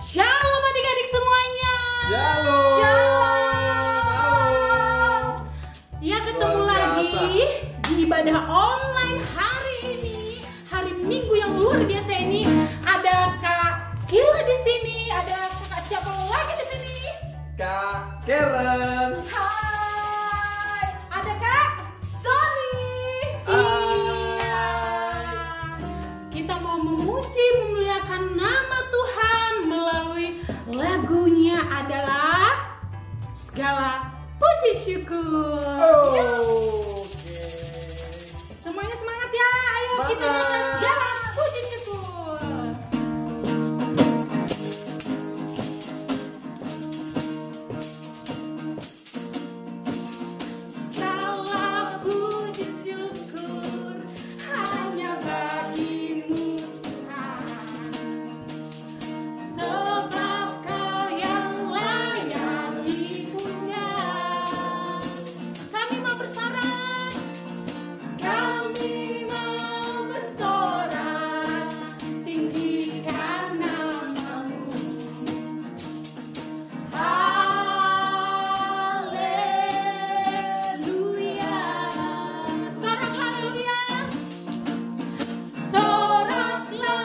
Shalom adik-adik semuanya. Shalom. Shalom. Ya, ketemu Luar biasa. lagi di ibadah online hari ini, hari Minggu yang luar biasa ini. Ada Kak Kila di sini, ada Kak siapa lagi di sini? Kak Karen. Hai, ada Kak Sony. Iya. Kita mau memuji, memuliakan nama Tuhan melalui lagunya adalah Segala Puji Syukur. Oke. Semuanya semangat ya, ayo kita Semangat. nyanyi Segala Puji Syukur. Segala puji syukur hanya bagimu Tuhan, sebab Kau yang layak dipuja. Kami mau bersorak, kami mau bersorak, tinggikan namamu. Haleluya. Sorak haleluya. Soraklah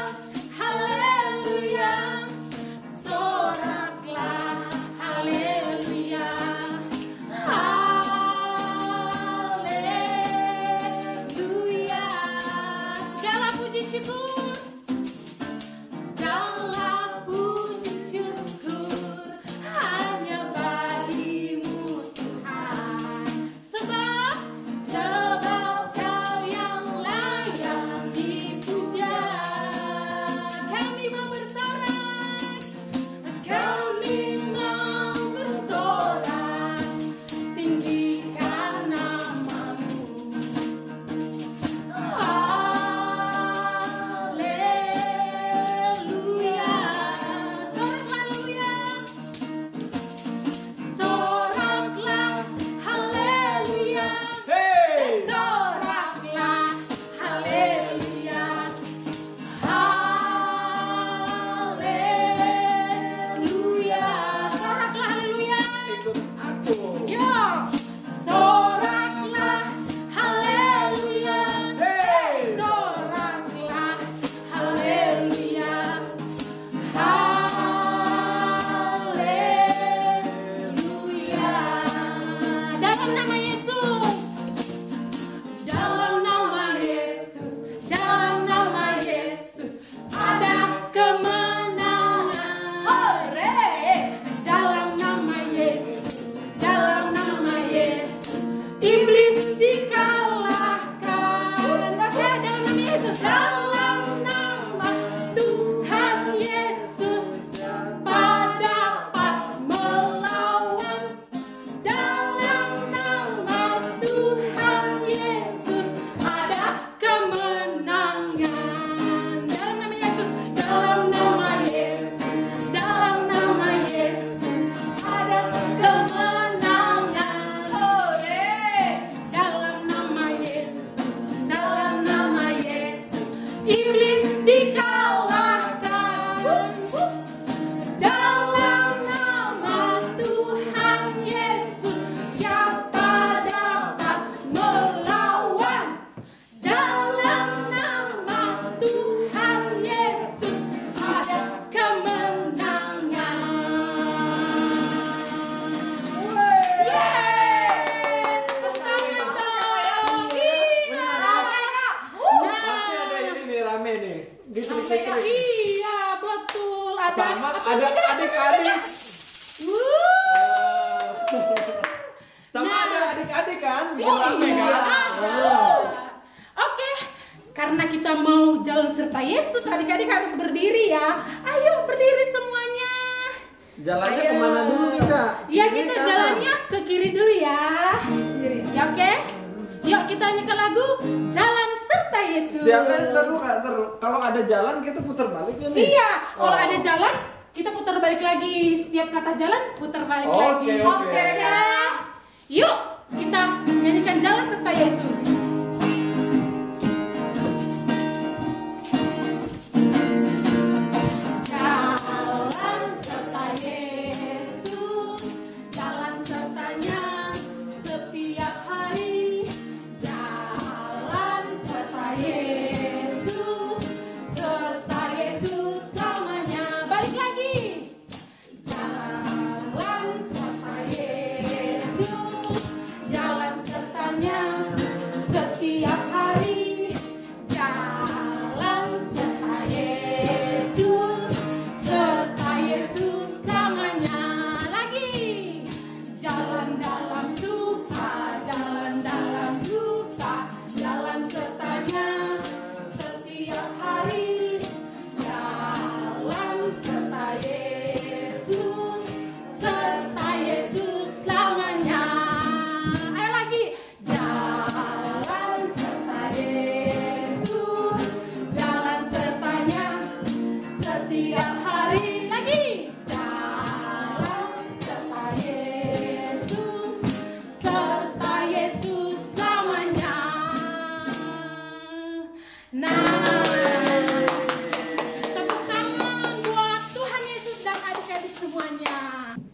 haleluya. Soraklah haleluya. Haleluya. Segala puji syukur, segala puji syukur hanya bagimu Tuhan, sebab Kau yang layak dipuja. Kami mau bersorak, kami mau bersorak, tinggikan namamu. Haleluya. Sorak haleluya. Soraklah haleluya. Hey. Soraklah haleluya. Haleluya. Soraklah haleluya. Ikut aku. Yo. Soraklah haleluya. Hey. Soraklah haleluya. Haleluya. Dalam nama Yesus. Dalam nama Yesus. Dalam nama Yesus ada kemenangan. Hore! Dalam nama Yesus. Dalam nama Yesus iblis dikalahkan. Oke, dalam nama Yesus. Dalam nama Tuhan Yesus dapat melawan. Dalam nama Tuhan Yesus ada kemenangan. Dalam nama Yesus. Dalam nama Yesus. Dalam nama Yesus ada kemenangan. Hore! Dalam nama Yesus. Dalam nama Yesus iblis dikalahkan. Dalam nama Tuhan Yesus siapa dapat melawan? Dalam nama Tuhan Yesus ada kemenangan. Yeay! Tepuk tangan dong. Iya. Pasti ada ini nih rame nih. Distrik-distrik. Iya, betul. Sama ada adik-adik. Sama Nah. ada adik-adik kan? Iya, Biar rame kan? ada. Oke, karena kita mau jalan serta Yesus, adik-adik harus berdiri ya. Ayo berdiri semuanya. Jalannya Ayo. kemana dulu nih Kak? Ya, Kiri, kita kanan? jalannya ke kiri dulu ya. Ya, oke. Yuk kita nyanyikan lagu Jalan Serta Yesus. Setiapnya terus Kak, kalau ada jalan kita putar balik ya nih. Iya, kalau Oh. ada jalan kita putar balik lagi. Setiap kata jalan putar balik Oke, lagi. oke. Ya. Yuk kita nyanyikan Jalan Serta Yesus. Jalan Nah, tepuk tangan buat Tuhan Yesus dan adik-adik semuanya.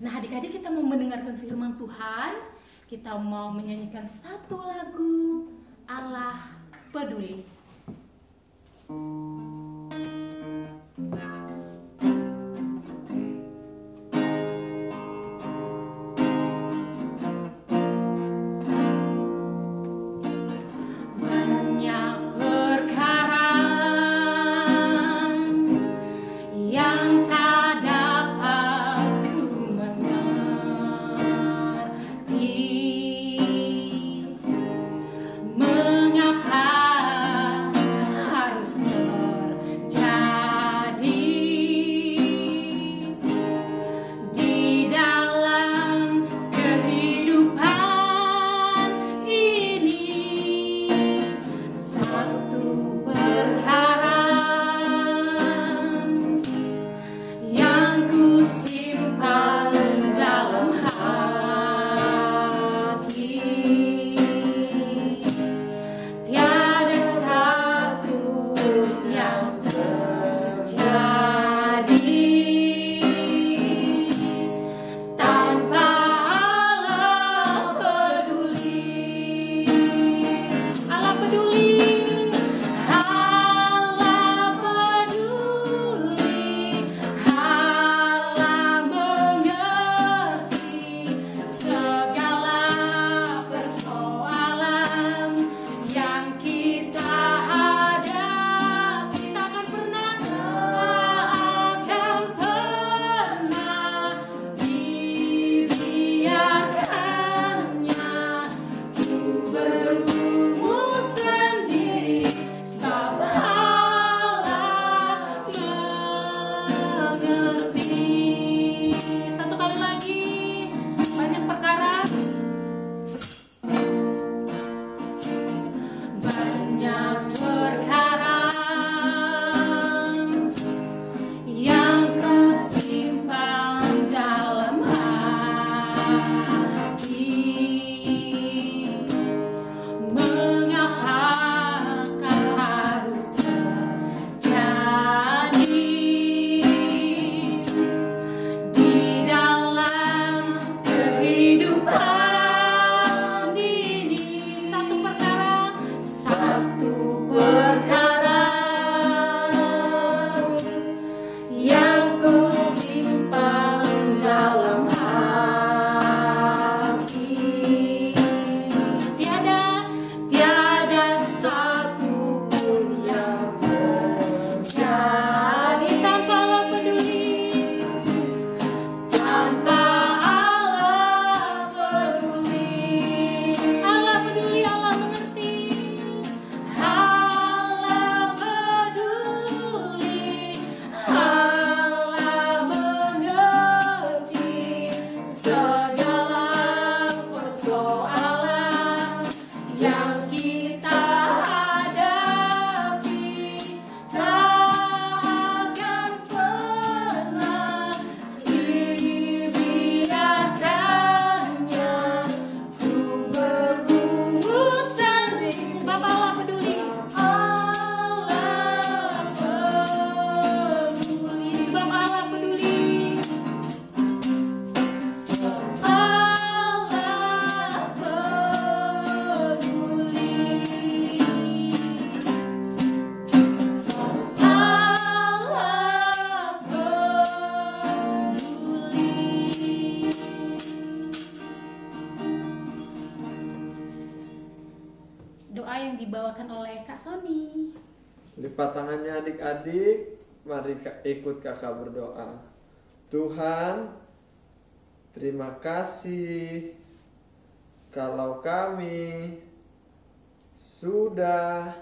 Nah, adik-adik, kita mau mendengarkan firman Tuhan. Kita mau menyanyikan satu lagu, Allah Peduli. Sony. Lipat tangannya adik-adik, mari ikut kakak berdoa. Tuhan, terima kasih kalau kami sudah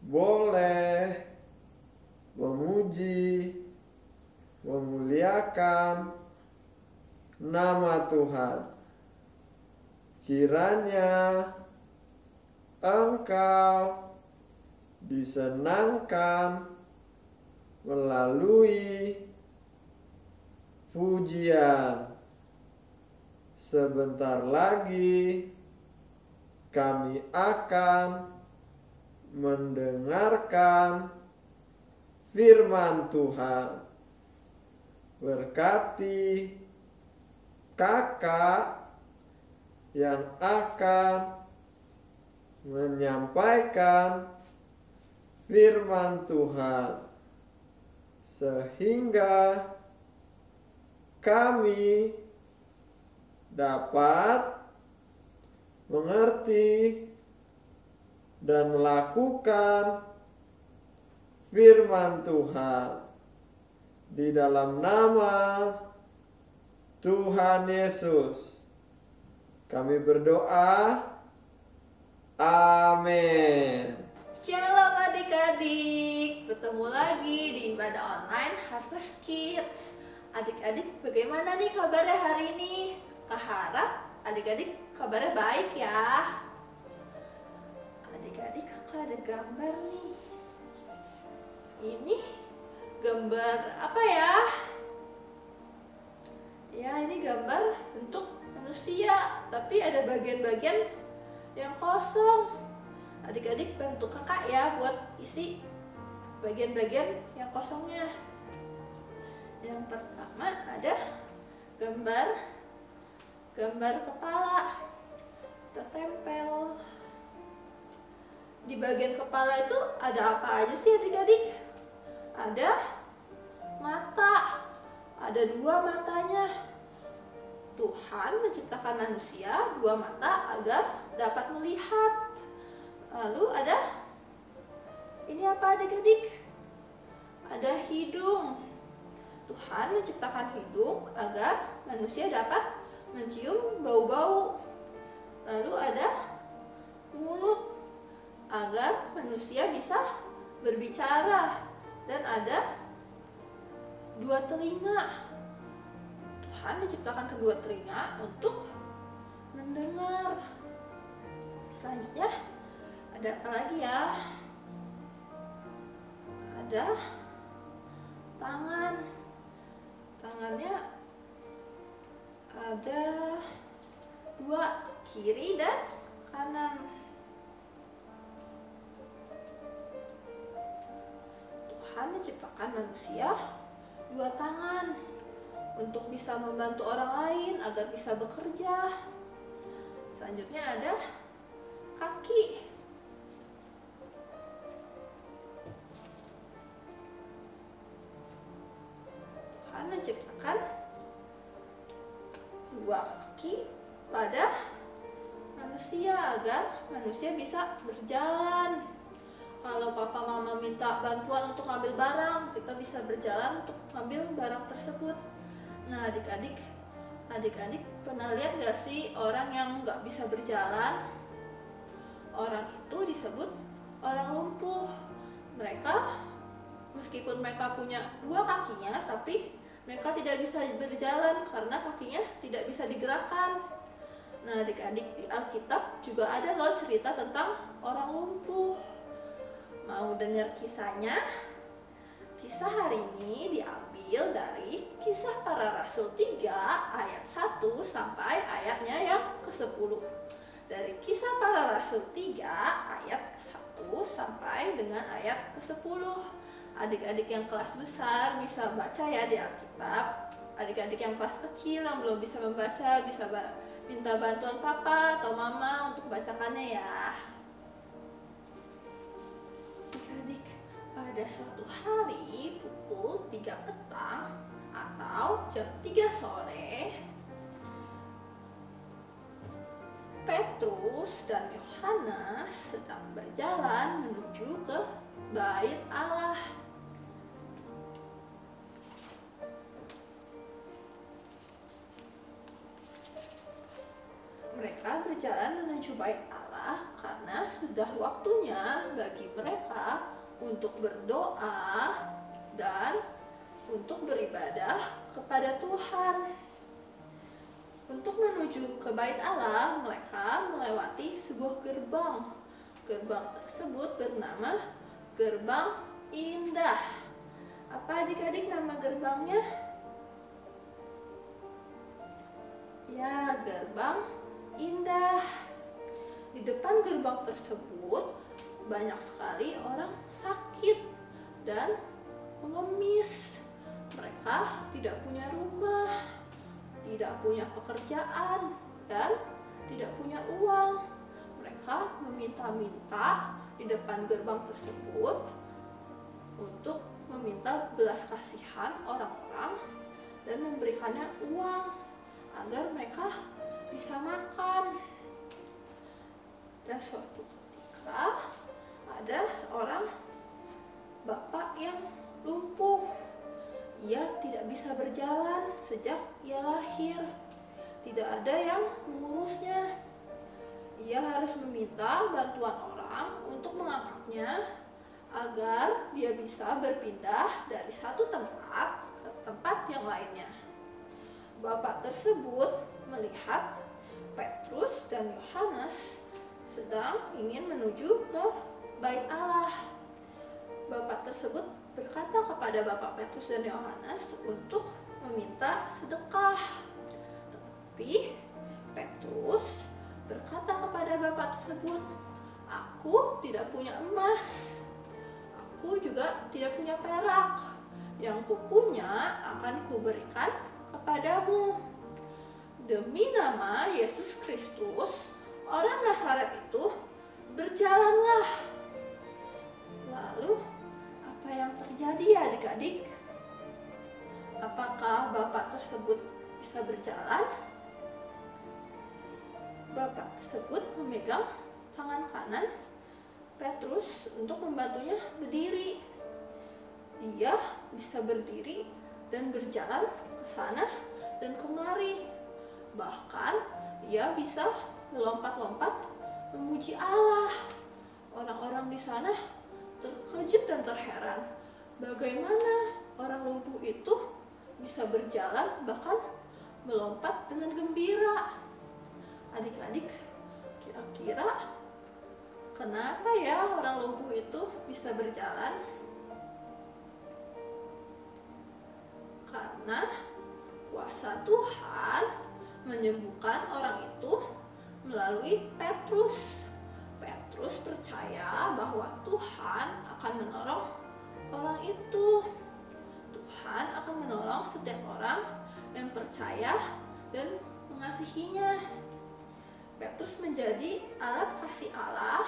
boleh memuji, memuliakan nama Tuhan. Kiranya Engkau disenangkan melalui pujian. Sebentar lagi kami akan mendengarkan firman Tuhan. Berkati kakak yang akan menyampaikan firman Tuhan, sehingga kami dapat mengerti dan melakukan firman Tuhan. Di dalam nama Tuhan Yesus kami berdoa. Amin. Shalom adik-adik, bertemu lagi di ibadah online Harvest Kids. Adik-adik, bagaimana nih kabarnya hari ini? Kak harap adik-adik kabarnya baik ya. Adik-adik, kakak ada gambar nih. Ini gambar apa ya? Ya, ini gambar bentuk manusia, tapi ada bagian-bagian yang kosong. Adik-adik bantu kakak ya buat isi bagian-bagian yang kosongnya. Yang pertama ada gambar kepala. Kita tempel. Di bagian kepala itu ada apa aja sih adik-adik? Ada mata. Ada 2 matanya. Tuhan menciptakan manusia 2 mata agar dapat melihat. Lalu ada ini apa adik-adik? Ada hidung. Tuhan menciptakan hidung agar manusia dapat mencium bau-bau. Lalu ada mulut agar manusia bisa berbicara. Dan ada 2 telinga. Tuhan menciptakan kedua telinga untuk mendengar. Selanjutnya ada apa lagi ya? Ada tangan. Tangannya ada 2, kiri dan kanan. Tuhan menciptakan manusia 2 tangan untuk bisa membantu orang lain agar bisa bekerja. Selanjutnya ada kaki. Tuhan menciptakan 2 kaki pada manusia agar manusia bisa berjalan. Kalau papa mama minta bantuan untuk ngambil barang, kita bisa berjalan untuk ngambil barang tersebut. Nah adik-adik pernah lihat gak sih orang yang gak bisa berjalan? Orang itu disebut orang lumpuh. Mereka meskipun mereka punya 2 kakinya, tapi mereka tidak bisa berjalan karena kakinya tidak bisa digerakkan. Nah adik-adik, di Alkitab juga ada loh cerita tentang orang lumpuh. Mau dengar kisahnya? Kisah hari ini diambil dari Kisah Para Rasul 3 ayat 1 sampai ayatnya yang ke-10. Dari Kisah Para Rasul 3 ayat ke-1 sampai dengan ayat ke-10. Adik-adik yang kelas besar bisa baca ya di Alkitab. Adik-adik yang kelas kecil yang belum bisa membaca bisa minta bantuan papa atau mama untuk bacakannya ya. Adik-adik, pada suatu hari pukul 3 petang atau jam 3 sore, Petrus dan Yohanes sedang berjalan menuju ke Bait Allah. Mereka berjalan menuju Bait Allah karena sudah waktunya bagi mereka untuk berdoa dan untuk beribadah kepada Tuhan. Untuk menuju ke Bait Allah, mereka melewati sebuah gerbang. Gerbang tersebut bernama Gerbang Indah. Apa adik-adik nama gerbangnya? Ya, Gerbang Indah. Di depan gerbang tersebut banyak sekali orang sakit dan mengemis. Mereka tidak punya rumah, tidak punya pekerjaan, dan tidak punya uang. Mereka meminta-minta di depan gerbang tersebut untuk meminta belas kasihan orang-orang dan memberikannya uang agar mereka bisa makan. Dan suatu ketika ada seorang bapak yang lumpuh. Ia tidak bisa berjalan sejak ia lahir. Tidak ada yang mengurusnya. Ia harus meminta bantuan orang untuk mengangkatnya agar dia bisa berpindah dari satu tempat ke tempat yang lainnya. Bapak tersebut melihat Petrus dan Yohanes sedang ingin menuju ke bait Allah. Bapak tersebut berkata kepada Bapak Petrus dan Yohanes untuk meminta sedekah. Tetapi Petrus berkata kepada Bapak tersebut, "Aku tidak punya emas. Aku juga tidak punya perak. Yang kupunya akan kuberikan kepadamu. Demi nama Yesus Kristus, orang Nazaret itu, berjalanlah." Lalu, apa yang terjadi ya adik-adik? Apakah bapak tersebut bisa berjalan? Bapak tersebut memegang tangan kanan Petrus untuk membantunya berdiri. Ia bisa berdiri dan berjalan ke sana dan kemari. Bahkan ia bisa melompat-lompat memuji Allah. Orang-orang di sana terkejut dan terheran. Bagaimana orang lumpuh itu bisa berjalan bahkan melompat dengan gembira? Adik-adik, kira-kira kenapa ya orang lumpuh itu bisa berjalan? Karena kuasa Tuhan menyembuhkan orang itu melalui Petrus. Petrus percaya bahwa Tuhan akan menolong orang itu. Tuhan akan menolong setiap orang yang percaya dan mengasihinya. Petrus menjadi alat kasih Allah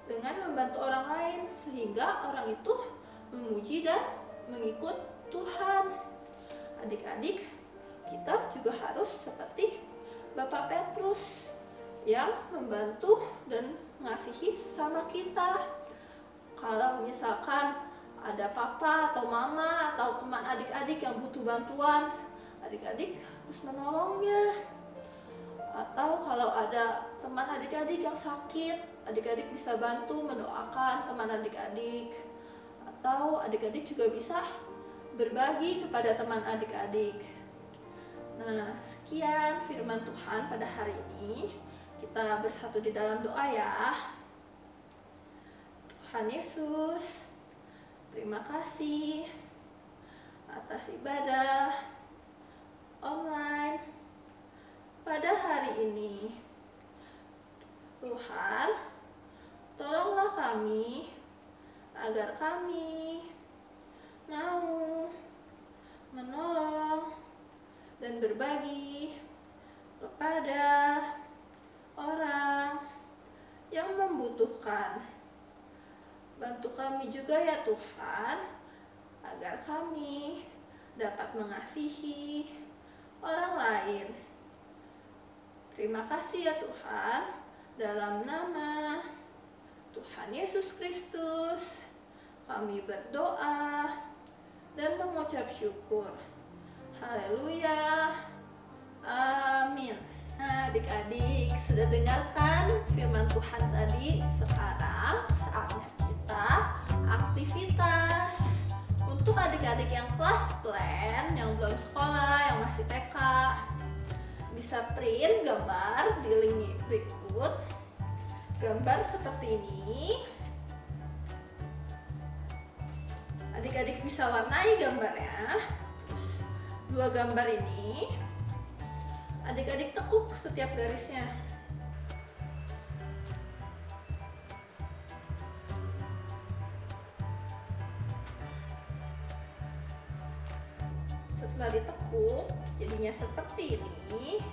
dengan membantu orang lain sehingga orang itu memuji dan mengikut Tuhan. Adik-adik, kita juga harus seperti Bapak Petrus yang membantu dan mengasihi sesama kita. Kalau misalkan ada papa atau mama atau teman adik-adik yang butuh bantuan, adik-adik harus menolongnya. Atau kalau ada teman adik-adik yang sakit, adik-adik bisa bantu mendoakan teman adik-adik. Atau adik-adik juga bisa berbagi kepada teman adik-adik. Nah, sekian firman Tuhan pada hari ini. Kita bersatu di dalam doa ya. Tuhan Yesus, terima kasih atas ibadah online pada hari ini. Tuhan, tolonglah kami agar kami mau menolong dan berbagi kepada orang yang membutuhkan. Bantu kami juga ya Tuhan, agar kami dapat mengasihi orang lain. Terima kasih ya Tuhan, dalam nama Tuhan Yesus Kristus kami berdoa dan mengucap syukur. Haleluya. Amin. Nah, adik-adik sudah dengarkan firman Tuhan tadi. Sekarang saatnya kita aktivitas. Untuk adik-adik yang kelas plan, yang belum sekolah, yang masih TK, bisa print gambar di link berikut. Gambar seperti ini. Adik-adik bisa warnai gambarnya. Terus, dua gambar ini adik-adik tekuk setiap garisnya. Setelah ditekuk, jadinya seperti ini.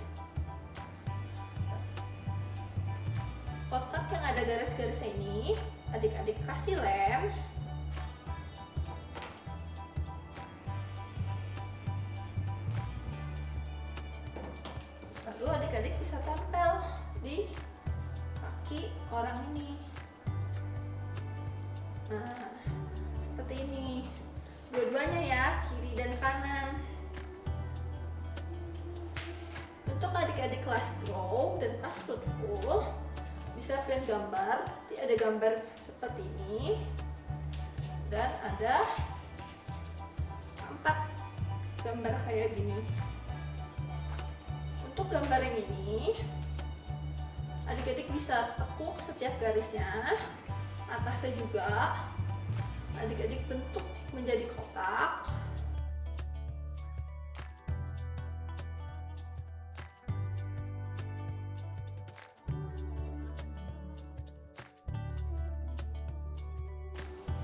Kotak yang ada garis-garisnya ini, adik-adik kasih lem. Lalu adik-adik bisa tempel di kaki orang ini. Nah, seperti ini. Dua-duanya ya, kiri dan kanan. Untuk adik-adik kelas grow dan kelas fruitful, bisa print gambar. Jadi ada gambar seperti ini. Dan ada 4 gambar kayak gini. Untuk gambar yang ini, adik-adik bisa tekuk setiap garisnya. Atasnya juga adik-adik bentuk menjadi kotak.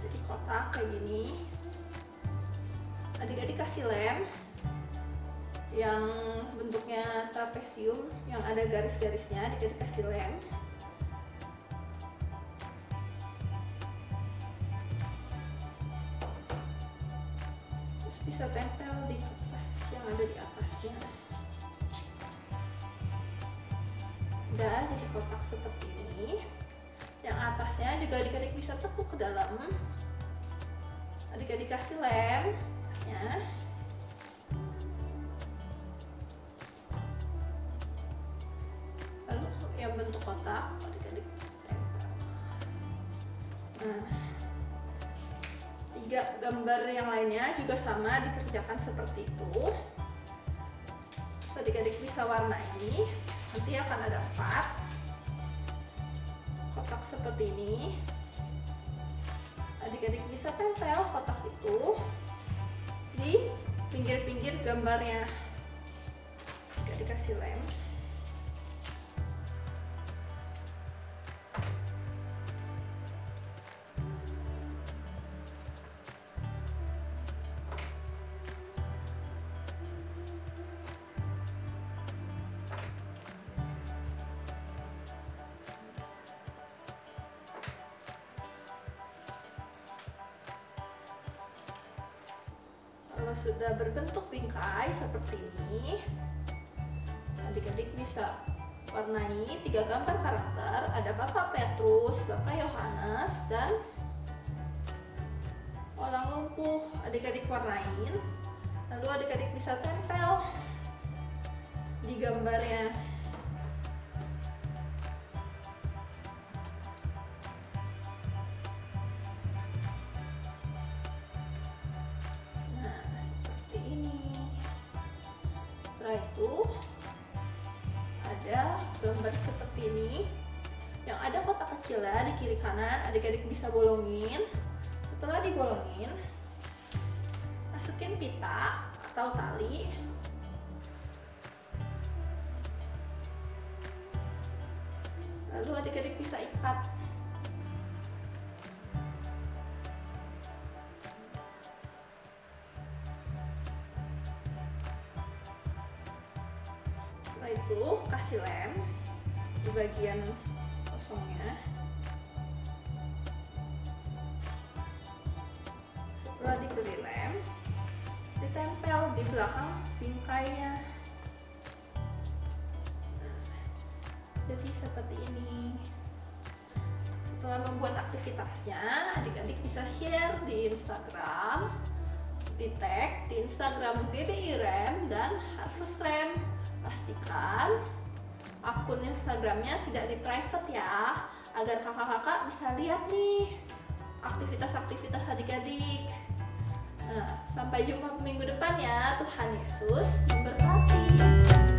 Jadi kotak kayak gini. Adik-adik kasih lem yang bentuknya trapesium yang ada garis-garisnya, adik-adik kasih lem. Terus bisa tempel di kertas yang ada di atasnya. Udah jadi kotak seperti ini. Yang atasnya juga adik-adik bisa tekuk ke dalam. Adik-adik kasih lem atasnya. Lalu yang bentuk kotak adik-adik tempel. Nah, 3 gambar yang lainnya juga sama dikerjakan seperti itu. Terus adik-adik bisa warnai. Nanti akan ada 4 kotak seperti ini. Adik-adik bisa tempel kotak itu di pinggir-pinggir gambarnya. Adik-adik kasih lem. Kalau sudah berbentuk bingkai seperti ini, adik-adik bisa warnai 3 gambar karakter. Ada Bapak Petrus, Bapak Yohanes, dan Walang Lumpuh. Adik-adik warnain, lalu adik-adik bisa tempel di gambarnya. Setelah itu ada gambar seperti ini yang ada kotak kecilnya di kiri kanan, adik-adik bisa bolongin. Setelah dibolongin, masukin pita atau tali. Lalu adik-adik bisa ikat. Setelah itu kasih lem di bagian kosongnya. Setelah diberi lem, ditempel di belakang bingkainya. Jadi seperti ini. Setelah membuat aktivitasnya, adik-adik bisa share di Instagram, di tag di Instagram GBI Rem dan Harvest Rem. Pastikan akun Instagramnya tidak di private ya, agar kakak-kakak bisa lihat nih aktivitas-aktivitas adik-adik. Nah, sampai jumpa minggu depan ya. Tuhan Yesus memberkati.